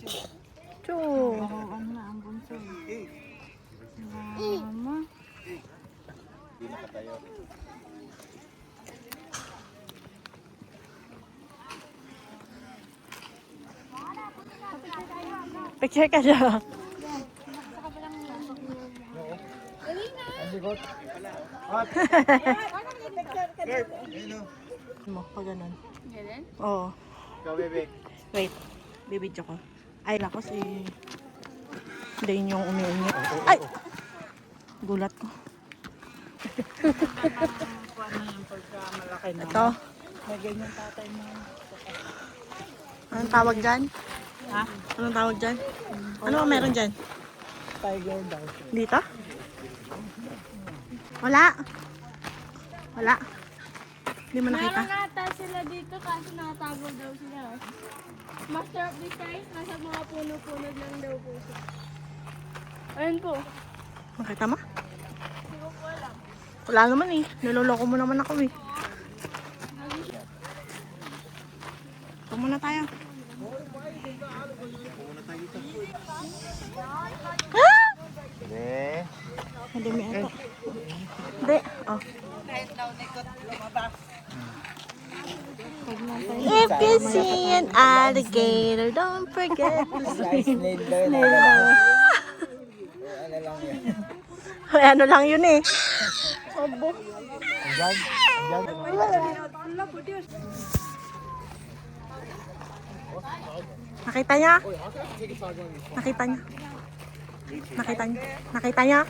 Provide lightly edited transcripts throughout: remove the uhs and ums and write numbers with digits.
Chu. Ano na ang bunso. Mama. Hindi nakatayo. Picture ka siya. Ang bigot. Hot. Mo, pag ganun. Ganun? Oo. Ikaw, bebe. Wait. Bibidyo ko. Ay, nako si... Dane yung umiinit. Ay! Gulat ko. Paano yung pagka malaki na? Ito. May ganyan tatay mo. Anong tawag dyan? Ha? Anong tawag dyan? Ano ba meron dyan? Tiger daw. Dito? Wala. Wala. Hindi mo nakita. Meron nata sila dito kasi nakatago daw sila. Master of Disguise, nasa mga puno-puno lang daw po siya. Ayun po. Makita mo? Hindi ko po alam. Wala naman eh. Niloloko mo naman ako eh. Ito muna tayo. Ah! Hindi. Madumi ito. Hindi. Oh. If you see an alligator, don't forget to swim. Ano lang yan? Ay, ano lang yun eh. Obo. Diyan. Nakita niya? Nakita niya? Nakita niya? Nakita niya?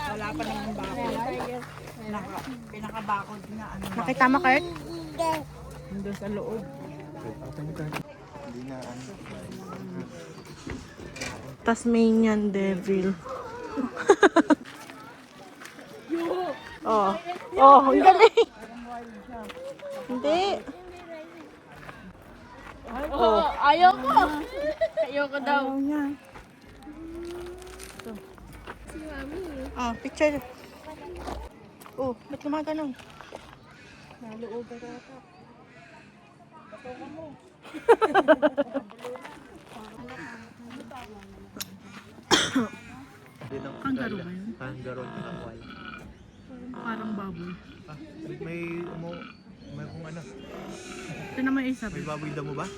Wala pa naman bakod. Pinakabakod na ano. Nakita mo, Kurt? Nandun sa loob. Hindi na ano. Tasmanian devil. Oh. Oh, ang galing. Hindi. Oh, ayoko. Ayoko daw. Ayaw niya. Si Mami. Oh, picture. Oh, ba't gumaganon? Naloob ka ata. Kangaroo ba yun? Kangaroo na kakwal. Parang baboy. Ah, may kung ano. Ito naman isa. May baboy damo ba?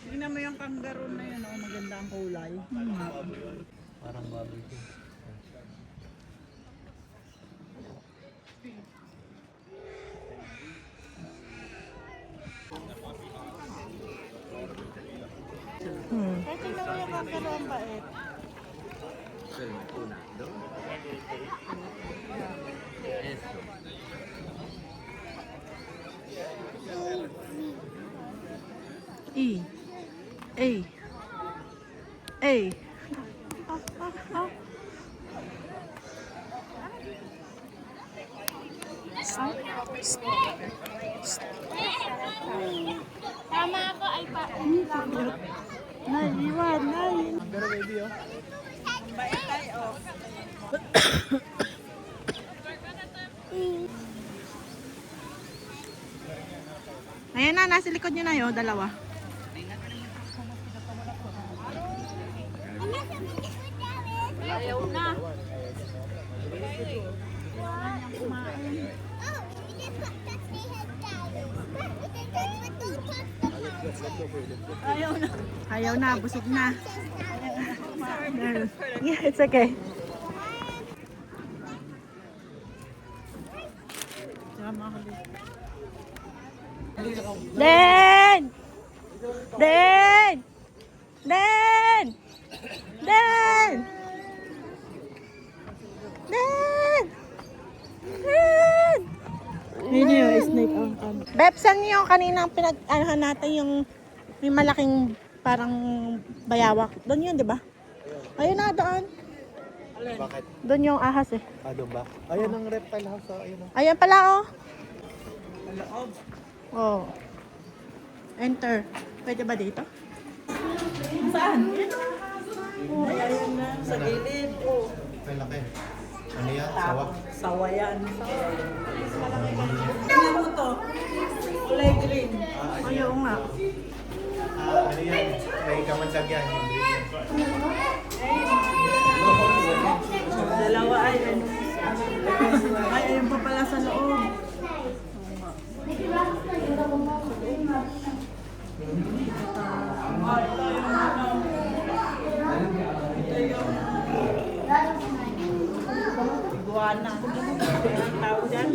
Tingnan mo yung kangaroo na yun. Oh, maganda ang kulay. Parang baboy ko. Ito naman yung kangaroo ang bait. E. A. A. Tama ako ay pa. Naiwan, naiwan. Kangaroo baby oh. Bait tayo. Oh. Ayan na, nasa likod nyo na yun, dalawa. Ayaw na. Ayaw na, busog na. Yeah, it's okay. Den! Den! Den! Den! Den! Den! Yun yung snake ang kan. Beb, saan yung kaninang pinag-anahan natin yung may malaking parang bayawak? Doon yun, di ba? Ayun na, doon. Bakit? Doon yung ahas eh. Ah, doon ba? Ayun ang reptile house. Oh. Ayun oh. Ayan pala oh. Oh. Enter. Pwede ba dito? Saan? Oh, ayan na. Sa gilid. Oh. May laki. Ano yan? Sawa? Sawa yan. Tingnan mo to. Kulay green. Ayaw nga. Ano yan? May kamansag yan. Yung green yan. Dalawa ay ano. Ay, ayun pa pala sa loob. Iguana. Ang tawag dyan.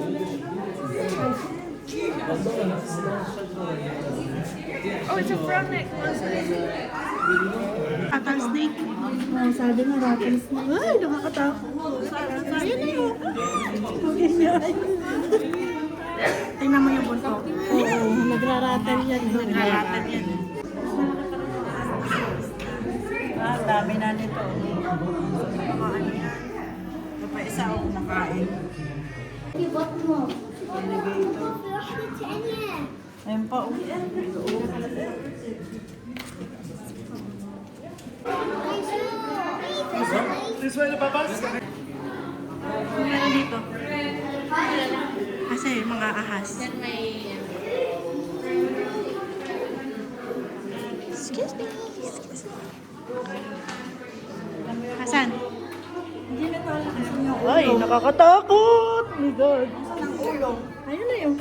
Oh, it's a frog neck. Rattlesnake. Oh, sabi nga rattlesnake. Ay, nakakatakot. Ayun na yun. Tingnan mo yung buntot. Oo, nagraratal yan. Nagraratal yan. Ah, dami na nito. Ito pa isa ako kumakain. Ayun pa. This way na papas? Meron dito. Kasi mga ahas. Excuse me. Excuse me. Hasan? Ay, nakakatakot! My God. Ayun na yun.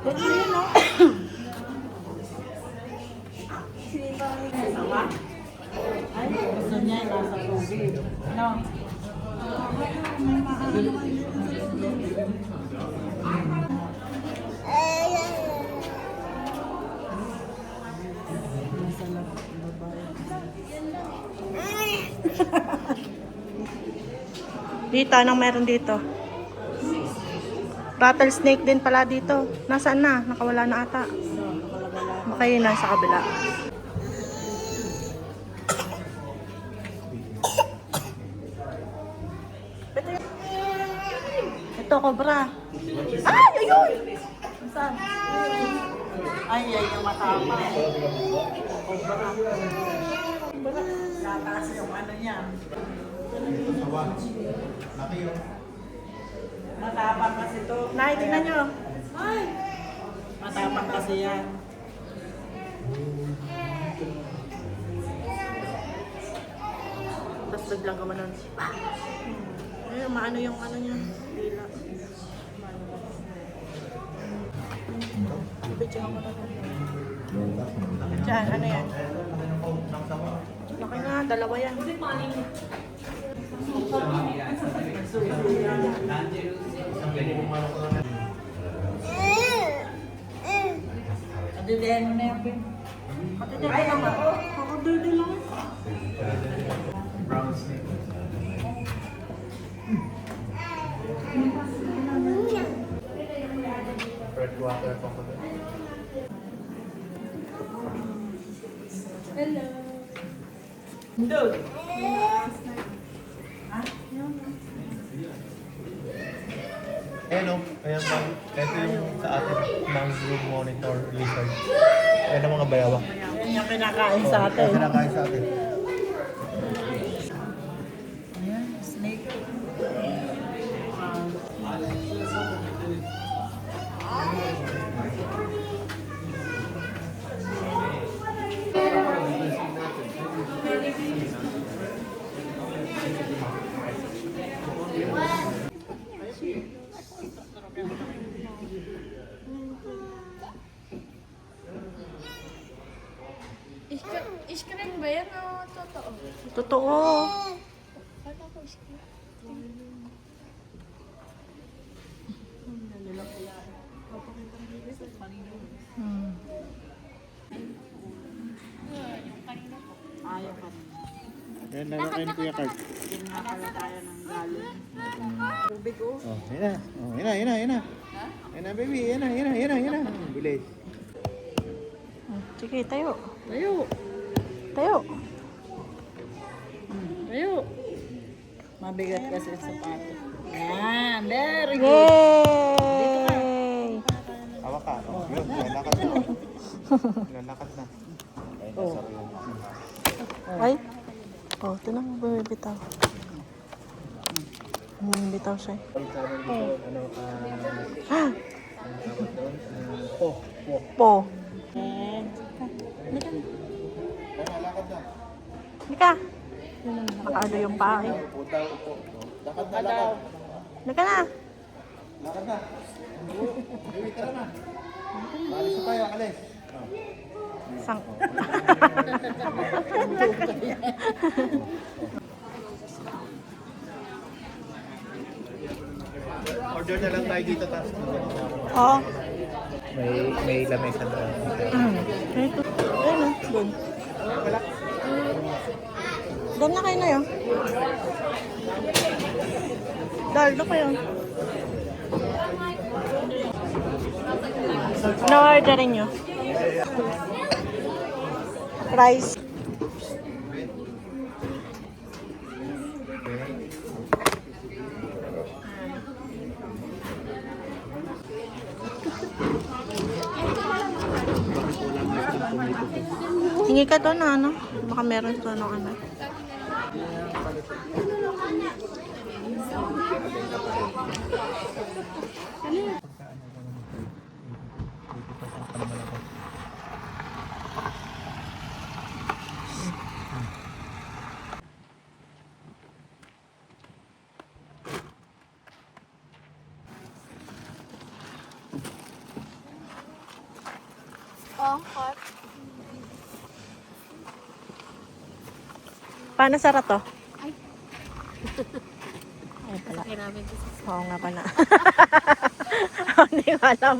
Ayun na. Ay, gusto niya nasa tubig. No. Dito, anong meron dito? Rattlesnake din pala dito. Nasaan na? Nakawala na ata. Baka yun na sa kabila. Ito, cobra. Ay, ayun! Saan? Ay, ay, yung matapang. Tataas yung ano niya. Awa. Laki yun. Matapang kasi to. Nay, tingnan nyo. Ay! Matapang kasi yan. Tapos biglang gumanon. Ayun, maano yung ano niya. Dila. Bitch, ako na. Diyan, ano yan? Laki nga, dalawa yan. Adidihan mo na yung pin. Ay, naman. Kakadili lang. Brown snake. Red water crocodile. Hello. Doon. Ayan o. Ayan ba? Ito yung sa atin. Mangrove monitor lizard. Ayan ang mga bayawak. Yan yung kinakain sa atin. Kasi nakain sa atin. Ayan, snake. Iskrin ba yan o totoo? Totoo. Kala ko iskrin. Ayaw ka rin. Ayan, lalo kayo ni Kuya Card. Pinakala tayo ng galing. Tubig oh. Oh, ayan na. Oh, ayan na, ayan na, ayan na. Ayan na, baby. Ayan na, ayan na, ayan na, ayan na. Bilis. Sige, tayo. Tayo. Tayo. Tayo. Mabigat kasi ang sapatos. Yan, very good. Yay! Hawak ka. Oh, yun, lalakad na. Lalakad na. Ayun, nasa room. Ay. Oh, tinan mo, bumibitaw. Bumibitaw siya. Ano, Ah! tawag doon? Po. Po. Halika. Makaano yung paa eh. Halika na. Alis na tayo, alis. Sang... Order na lang tayo dito, tapos Oo. may lamesa na. Ito. Ayun o. Doon. Doon na kayo na yun. Dal, doon kayo. Ano orderin nyo? Rice. Hingi ka doon na ano? Baka meron doon ano. Oh, hot. Paano sarap to? Ay. Ay pala. Kinamin ko sa Oo nga pala. Hindi ko alam.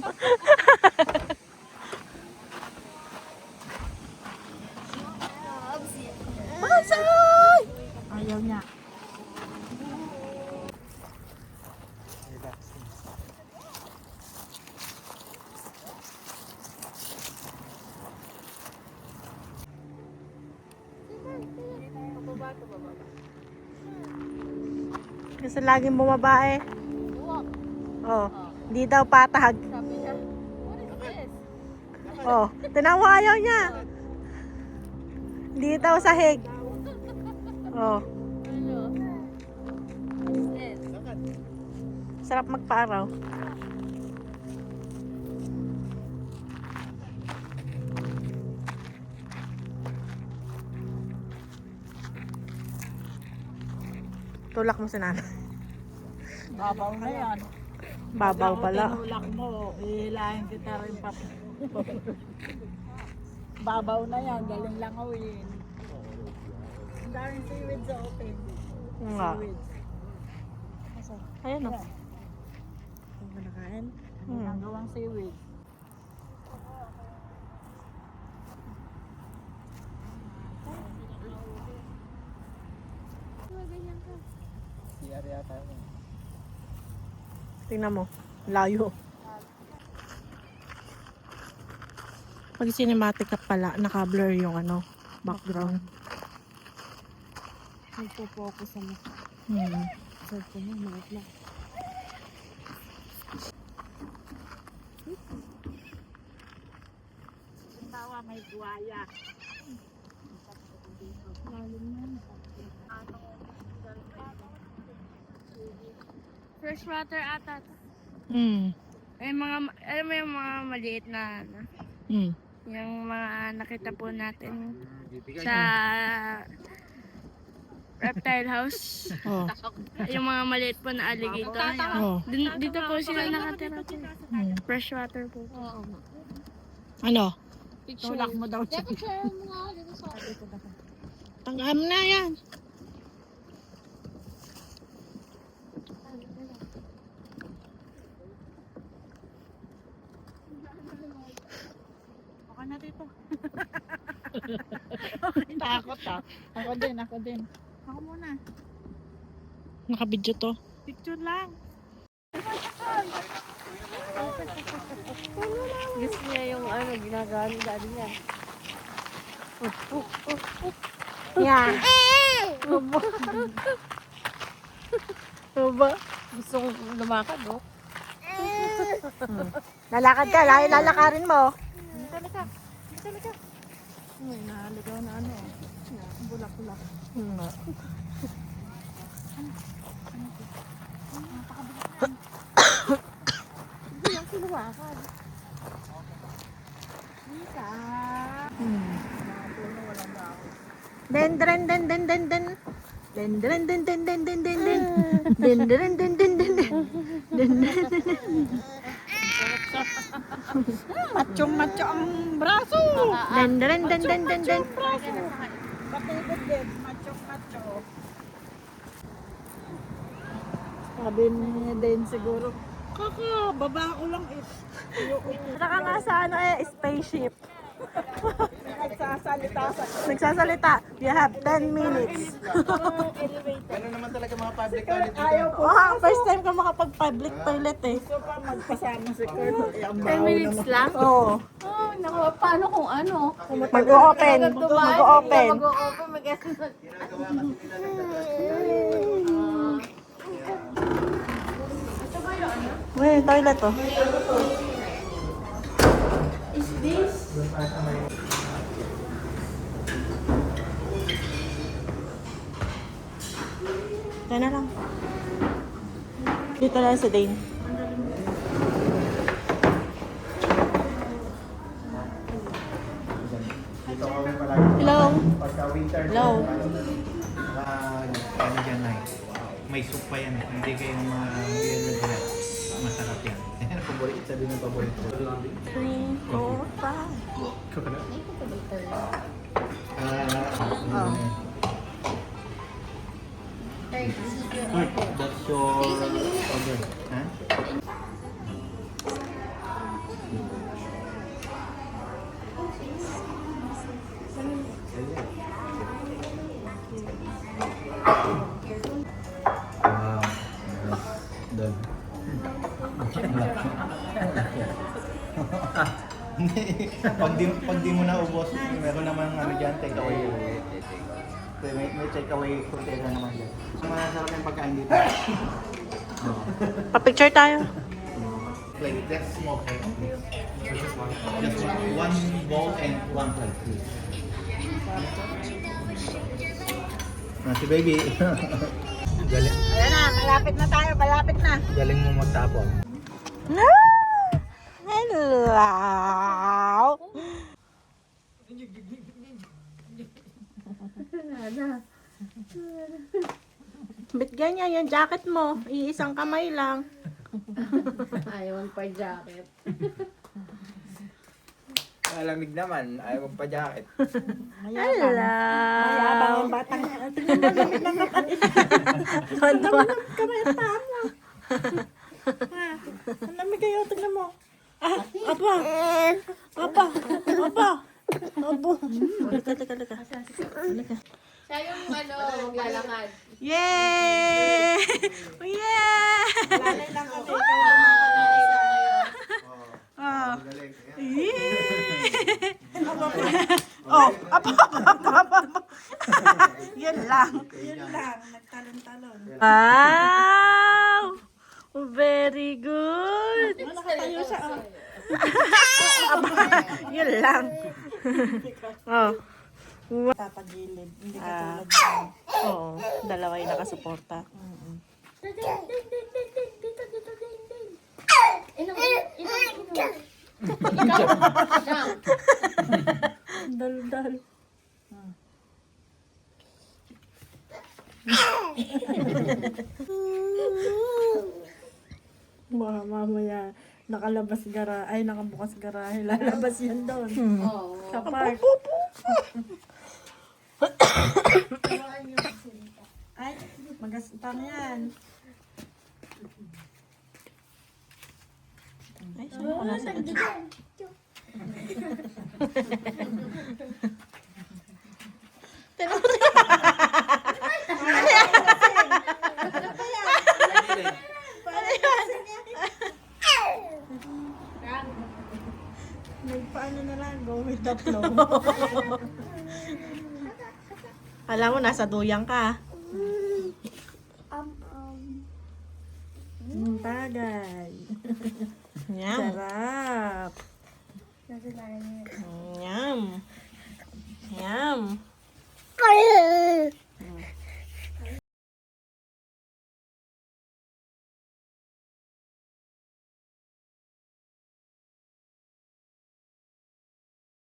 Masay! Ayaw niya. Kasi laging bumaba eh. Oh, hindi daw patag. Sabi niya, what is this? Oh, tinawa ayaw niya. Hindi daw sahig. Oh, Ano? What is this? sarap magpaaraw. Tulak mo si nanay. Babaw na yan. Babaw pala. Tinulak mo, ihilahin kita rin pa. Babaw na yan, galing lang awin. Ang daming seaweed sa open. Nga. Seaweed. Ayun o. Ang kinakain? Hmm. Ang gawang seaweed. Ganyan ka. Tingnan mo. Layo. Pag cinematic ka pala, naka-blur yung ano, background. Nagpo-focus sa mukha. Hmm. Sa mo, maat lang. Tawa may buhaya. Freshwater ata. Hmm. Ay, mga, alam mo yung mga maliit na, ano, Hmm. yung mga nakita po natin sa reptile house. Oh. Yung mga maliit po na alligator. Oh. Dito po sila nakatira. Hmm. Freshwater po. Ano? Tulak mo daw siya. Tanggaan mo na yan. Ako na dito. Takot ah. Ako din. Ako muna. Nakabidyo to. Picture lang. Gusto niya yung ano, ginagawa ni daddy niya. Yan. Ba? Gusto kong lumakad, oh. Lalakad ka, lalakarin mo. Uy, nahaligaw na ano. Bulak-bulak. Hmm. Hindi lang siluwakan. Den den den den den den. Den den den den den den den den. Den den den den den den. Den den den den. Macho ang braso. Den den den den den den. Patibod din. Macho. Sabi niya din siguro, baba ko lang eh. Naka nga sa ano spaceship. Nagsasalita. Nagsasalita. You have 10 minutes. Ganun naman talaga mga public toilet dito. Ayaw ko. First time ka makapag-public toilet eh. Gusto pa magpasama si Kurt. 10 minutes lang? Oo. Oh, naku, paano kung ano? Mag-open. Mag-open. Mag-open, mag-open. Uy, toilet oh. Is this? Yan na lang. Dito na sa Dane. Dito kami palagi. Hello. Pagka winter, Hello. ano dyan na may soup pa yan. Hindi kayo mga yellow bread. Masarap yan. Paborito, sabi ng paborito. 3, 4, 5. Coconut? Kurt, that's your order. Ha? Done. pag di mo na ubos, meron namang ano dyan, take away. May take away container naman dyan. Masarap yung pagkain dito. Pa-picture tayo. Plate, that's small plate. Just one bowl and one plate, please. Si baby. Galing. Ayan na, malapit na tayo, malapit na. Galing mo magtapon. Hello. Ba't ganyan yung jacket mo? Iisang kamay lang. Ayaw pa jacket. Malamig naman, ayaw magpa-jacket. Hello. Mayabang yung batang. Tingnan mo, lamig ng kamay. Tonto. Kamay at paa mo. Ang lamig kayo, tingnan mo. Apa. Apa. Apa. Abo. Teka. Siya yung maglalakad. Yay! Yeah! Lalay lang kami. Oh. Galing. Yeah! Oh, apa. Yan lang. Yun lang, nagtalon-talon. Wow! Very good. Nakatayo siya. Yun lang. Oh. Papagilid. Hindi ka Ah. tulad niya. Oo, dalawa yung nakasuporta. Dal-dal. Baka mamaya nakalabas ay nakabukas garahe. Lalabas yan doon. Oo. Sa park. Ay, magastang yan. Ay, sino ko nasa Nagpaano na lang, go with the flow. Alam mo, nasa duyang ka. Bagay. Yum. Sarap. Yum. Yum.